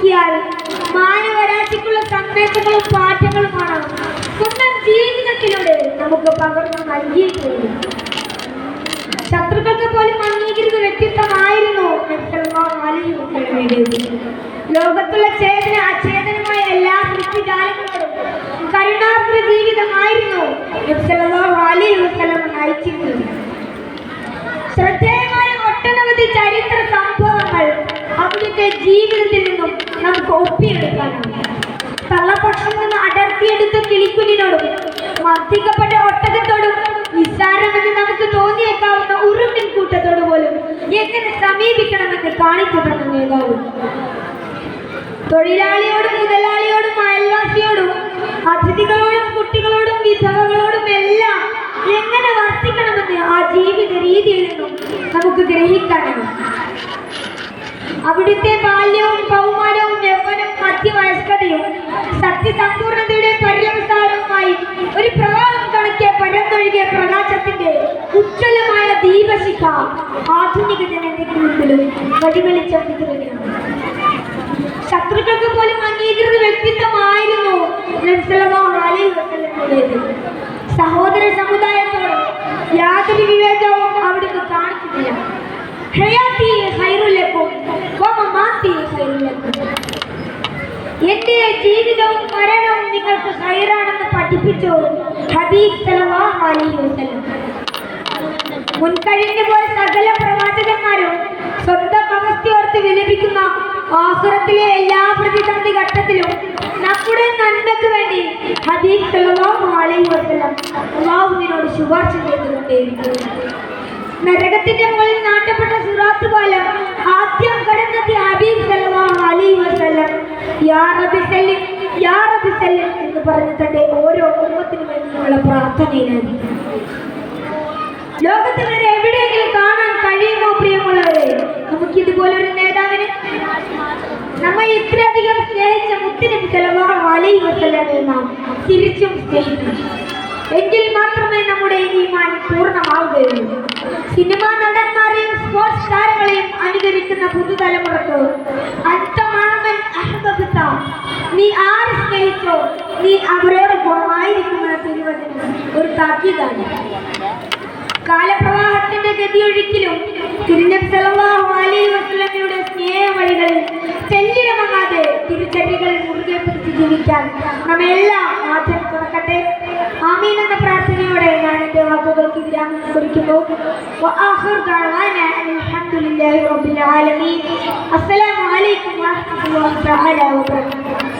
നോക്കിയാൽ മാനവരാശിക്കുള്ള സന്ദേശങ്ങളും പാഠങ്ങളുമാണ് സ്വന്തം ജീവിതത്തിലൂടെ നമുക്ക് പകർന്നു നൽകിയിട്ടുള്ളത്. ശത്രുക്കൾക്ക് പോലും അംഗീകൃത വ്യക്തിത്വമായിരുന്നു ലോകത്തുള്ള അചേതനമായ എല്ലാ സൃഷ്ടിജാലങ്ങളോടും കരുണാർദ്ര ജീവിതമായിരുന്നു നയിച്ചിരുന്നത്. ശ്രദ്ധേയമായ ഒട്ടനവധി ചരിത്ര സംഭവങ്ങൾ അവിടുത്തെ ജീവിതത്തിൽ നിന്നും നമുക്ക് ഒപ്പിയെടുക്കാനാണ്. തള്ളപ്പക്ഷം നിന്ന് അടർത്തിയെടുത്ത കിളിക്കുഞ്ഞിനോടും മർദ്ദിക്കപ്പെട്ട ഒട്ടകത്തോടും നിസ്സാരമെന്ന് നമുക്ക് തോന്നിയേക്കാവുന്ന ഉറുമ്പിൻ കൂട്ടത്തോട് പോലും എങ്ങനെ സമീപിക്കണമെന്ന് കാണിച്ചു തന്ന നേതാവ്. തൊഴിലാളിയോടും മുതലാളിയോടും അയൽവാസിയോടും അതിഥികളോടും കുട്ടികളോടും വിധവകളോടും എല്ലാം എങ്ങനെ വർത്തിക്കണമെന്ന് ആ ജീവിത രീതിയിൽ നിന്നും നമുക്ക് ഗ്രഹിക്കാനാണ്. അവിടുത്തെ ബാല്യവും കൗമാരവും യൗവനവും മധ്യവയസ്കതയും സത്യസമ്പൂർണതയുടെ പര്യവസാനവുമായി ഒരു പ്രവാഹം കണക്കെ പരന്നൊഴുകിയ പ്രകാശത്തിന്റെ ഉജ്ജ്വലമായ ദീപശിഖ ആധുനിക ജനതയ്ക്ക് മുമ്പിലും വഴിവെളിച്ചം വിതറുകയാണ്. ശത്രുക്കൾക്ക് പോലും അംഗീകൃത വ്യക്തിത്വമായിരുന്നു സഹോദര സമുദായത്തോട് യാതൊരു വിവേചനവും അവിടുന്ന് കാണിച്ചിട്ടില്ല. എന്റെ ജീവിതവും മരണവും നിങ്ങൾക്ക് ഹൈറാണെന്ന് പഠിപ്പിച്ചു ഹബീബ് സല്ലല്ലാഹു അലൈഹി വസല്ലം. മുൻകഴിഞ്ഞു പോയ സകല പ്രവാചകന്മാരും സ്വന്തം അവസ്ഥയോർത്ത് വിലപിക്കുന്ന ആഖിറത്തിലെ എല്ലാ പ്രതിസന്ധി ഘട്ടത്തിലും നമ്മുടെ നന്മയ്ക്ക് വേണ്ടി ഹബീബ് സല്ലല്ലാഹു അലൈഹി വസല്ലം അല്ലാഹുവിനോട് ശുപാർശ ചെയ്തുകൊണ്ടേയിരിക്കുന്നു. നരകത്തിന്റെ മുകളിൽ നാട്ടപ്പെട്ട സിറാത്ത് പാലം ആദ്യം കടന്നെത്തിയ ഹബീബ് സല്ലല്ലാഹു അലൈഹി വസല്ലം യാ റബ്ബി സല്ലിം യാ റബ്ബി സല്ലിം എന്ന് പറഞ്ഞ് തന്റെ ഓരോ ഉമ്മത്തിനു വേണ്ടിയുള്ള പ്രാർത്ഥനയിലായിരുന്നു. ലോകത്തിൽ വരെ എവിടെയെങ്കിലും കാണാൻ കഴിയുമോ പ്രിയമുള്ളവരെ നമുക്ക് ഇതുപോലൊരു നേതാവിന്? നമ്മെ ഇത്രയധികം സ്നേഹിച്ച മുത്തുനബി സല്ലല്ലാഹു അലൈഹി വസല്ലമയെ നാം തിരിച്ചും സ്നേഹിക്കണം. എങ്കിൽ മാത്രമേ നമ്മുടെ ഈമാൻ പൂർണ്ണമാവുകയുള്ളൂ. സിനിമാ നടന്മാരെയും സ്പോർട്സ് താരങ്ങളെയും അനുകരിക്കുന്ന പുതുതലമുറക്ക് അന്തമാണവൻ അഹബബത്ത, നീ ആരെ സ്നേഹിച്ചോ നീ അവരോടൊപ്പമായിരിക്കുന്ന തിരുവചനം ഒരു താക്കീതാണ്. കാലപ്രവാഹത്തിന്റെ ഗതിയൊഴുക്കിലും തിരുനബി സല്ലല്ലാഹു അലൈഹി വസല്ലമയുടെ സ്നേഹവഴികളിൽ ചെല്ലിടമങ്ങാതെ തിരുച്ചര്യകൾ മുറുകെ പിടിച്ച് ജീവിക്കാൻ നമ്മെല്ലാം ആദ്യം തുറക്കട്ടെ. ആമീൻ എന്ന പ്രാർത്ഥനയോടെ ഞാൻ എൻ്റെ വാക്കുകൾക്ക് വിരാമം കുറിക്കുന്നു. അസ്സലാമു അലൈക്കും വറഹ്മത്തുള്ളാഹി തആല വബറകാതുഹു.